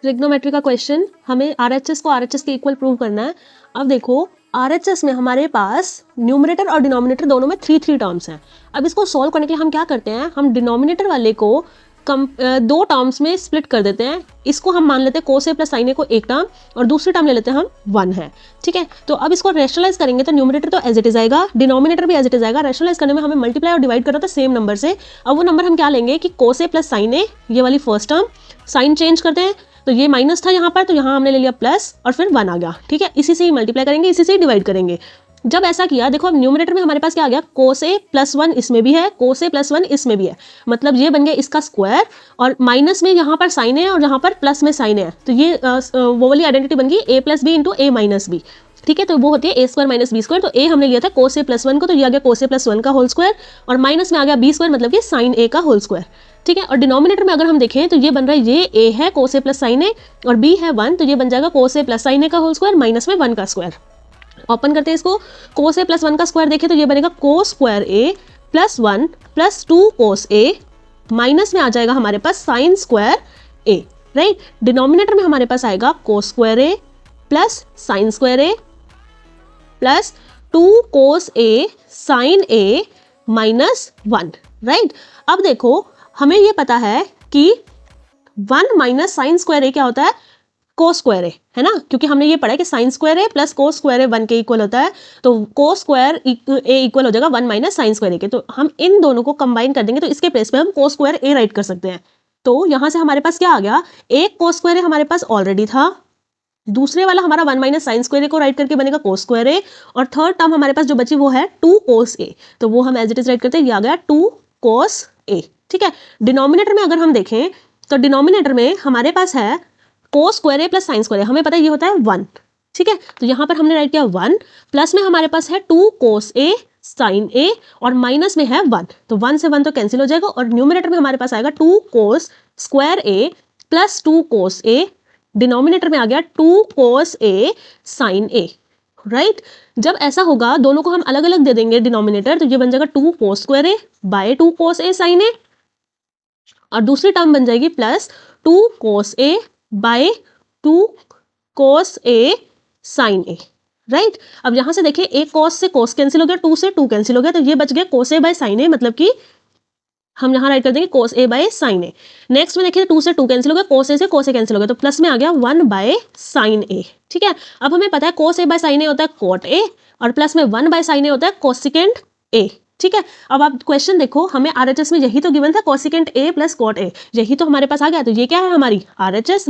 Trigonometry का question, हमें RHS को आरएचएस के इक्वल प्रूव करना है। अब देखो आरएचएस में हमारे पास न्यूमरेटर और डिनोमिनेटर दोनों में 3 टर्म्स हैं। अब इसको सॉल्व करने के लिए हम क्या करते हैं, हम डिनोमिनेटर वाले को दो टर्म्स में स्प्लिट कर देते हैं। इसको हम मान लेते हैं कोस ए प्लस साइन ए को एक टर्म और दूसरी टर्म ले लेते हैं हम 1 है, ठीक है। तो अब इसको रेशनलाइज करेंगे तो न्यूमरेटर तो एज इट इज आएगा, डिनोमिनेटर भी एज इट इज आएगा। रेशनलाइज करने में हमें मल्टीप्लाई और डिवाइड करना था सेम नंबर से। अब वो नंबर हम क्या लेंगे कि कोस ए प्लस साइन ए, ये वाली फर्स्ट टर्म, साइन चेंज करते हैं तो ये माइनस था यहाँ पर, तो यहाँ हमने ले लिया प्लस और फिर 1 आ गया, ठीक है। इसी से ही मल्टीप्लाई करेंगे, इसी से ही डिवाइड करेंगे। जब ऐसा किया देखो अब न्यूमरेटर में हमारे पास क्या आ गया, कोस ए प्लस 1 इसमें भी है, कोस ए प्लस 1 इसमें भी है, मतलब ये बन गया इसका स्क्वायर। और माइनस में यहाँ पर साइन है और यहाँ पर प्लस में साइन है, तो ये वो वाली आइडेंटिटी बन गई ए प्लस बी इंटू ए माइनस बी, ठीक है। तो वो होती है ए स्क्वायर माइनस बी स्क्वायर। तो ए हमने लिया था कोस ए प्लस 1 को, तो ये आ गया कोस ए प्लस 1 का होल स्क्वायर और माइनस में आ गया बी स्क्वायर मतलब कि साइन ए का होल स्क्वायर, ठीक है। और डिनोमिनेटर में अगर हम देखें तो ये बन रहा है, ये ए है कोस ए प्लस साइन ए और बी है 1, तो ये बन जाएगा कोस ए प्लस साइन ए का होल स्क्वायर माइनस में 1 का स्क्वायर। ओपन करते हैं इसको, कोस ए प्लस 1 का स्क्वायर देखें तो ये बनेगा कोस स्क्वायर ए प्लस 1 प्लस 2 कोस ए, माइनस में आ जाएगा हमारे पास साइन स्क्वायर ए, राइट। डिनोमिनेटर में हमारे पास आएगा कोस स्क्वायर ए प्लस साइन स्क्वायर ए प्लस 2 कोस ए साइन ए माइनस 1, राइट। अब देखो हमें ये पता है कि 1 माइनस साइन स्क्वायर ए क्या होता है, कोस स्क्वायर ए, है ना, क्योंकि हमने ये पढ़ा है कि साइन स्क्वायर ए प्लस कोस स्क्वायर ए 1 के इक्वल होता है। तो कोस स्क्वायर ए इक्वल हो जाएगा 1 माइनस साइन स्क्वायर ए के। तो हम इन दोनों को कंबाइन कर देंगे तो इसके प्लेस पे हम कोस स्क्वायर ए राइट कर सकते हैं। तो यहाँ से हमारे पास क्या आ गया, एक कोस स्क्वायर ए हमारे पास ऑलरेडी था, दूसरे वाला हमारा 1 माइनस साइन स्क्वायर ए को राइट करके बनेगा कोस स्क्वायर ए, और थर्ड टर्म हमारे पास जो बची वो है 2 कोस ए, तो वो हम एज इट इज राइट करते हैं, ये आ गया 2 कोस ए, ठीक है। डिनोमिनेटर में अगर हम देखें तो डिनोमिनेटर में हमारे पास है कोस स्क्वायर ए प्लस साइन स्क्वायर ए, हमें पता है ये होता है 1, ठीक है। तो यहाँ पर हमने राइट किया 1, प्लस में हमारे पास है 2 कोस ए साइन ए और माइनस में है 1, तो 1 से 1 तो कैंसिल हो जाएगा और न्यूमरेटर में हमारे पास आएगा 2 कोस स्क्वायर ए प्लस 2 कोस ए, डिनोमिनेटर में आ गया 2 कोस ए साइन ए, राइट। जब ऐसा होगा दोनों को हम अलग अलग दे देंगे डिनोमिनेटर, तो ये बन जाएगा 2 कोस स्क्वायर ए बाय 2 कोस ए साइन ए, और दूसरी टर्म बन जाएगी प्लस 2 कोस ए बाय 2 कोस ए साइन ए, राइट। अब यहां से देखिए एक कोस से कोस कैंसिल हो गया, 2 से 2 कैंसिल हो गया, तो ये बच गया कोस ए बाय साइन ए, मतलब कि हम यहाँ राइट कर देंगे कोस ए बाय साइन ए। नेक्स्ट में देखिए 2 से 2 कैंसिल हो गया, कोस ए से कोस ए कैंसिल हो गया, तो प्लस में आ गया 1 बाय साइन ए, ठीक है। अब हमें पता है कोस ए बाय साइन ए होता है कॉट ए और प्लस में 1 बाय साइन ए होता है कोसिकेंट ए, ठीक है। अब आप क्वेश्चन देखो, हमें आरएचएस में यही तो गिवन था, cosecant A plus cot A, यही तो हमारे पास आ गया, तो ये क्या है हमारी आरएचएस।